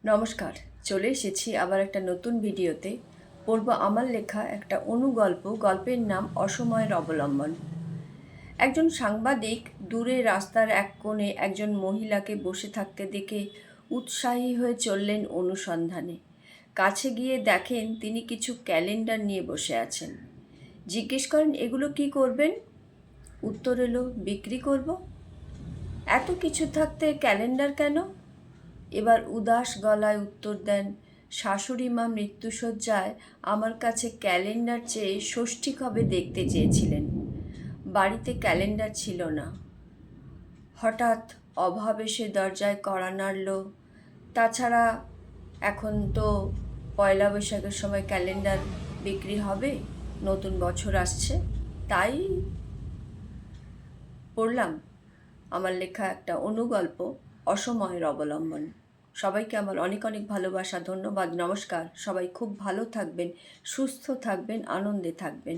নমস্কার, চলে এসেছি আবার একটা নতুন ভিডিওতে। পড়ব আমার লেখা একটা অনুগল্প। গল্পের নাম অসময়ের অবলম্বন। একজন সাংবাদিক দূরে রাস্তার এক কোণে একজন মহিলাকে বসে থাকতে দেখে উৎসাহী হয়ে চললেন অনুসন্ধানে। কাছে গিয়ে দেখেন তিনি কিছু ক্যালেন্ডার নিয়ে বসে আছেন। জিজ্ঞেস করেন, এগুলো কি করবেন? উত্তর এলো, বিক্রি করব। এত কিছু থাকতে ক্যালেন্ডার কেন? এবার উদাস গলায় উত্তর দেন, শাশুড়ি মা মৃত্যুশয্যায় আমার কাছে ক্যালেন্ডার চেয়ে ষষ্ঠী কবে দেখতে চেয়েছিলেন। বাড়িতে ক্যালেন্ডার ছিল না। হঠাৎ অভাব এসে দরজায় কড়া নাড়ল। তাছাড়া এখন তো পয়লা বৈশাখের সময় ক্যালেন্ডার বিক্রি হবে, নতুন বছর আসছে, তাই পড়লাম আমার লেখা একটা অনুগল্প অসময়ের অবলম্বন। সবাইকে আমার অনেক অনেক ভালোবাসা, ধন্যবাদ, নমস্কার। সবাই খুব ভালো থাকবেন, সুস্থ থাকবেন, আনন্দে থাকবেন।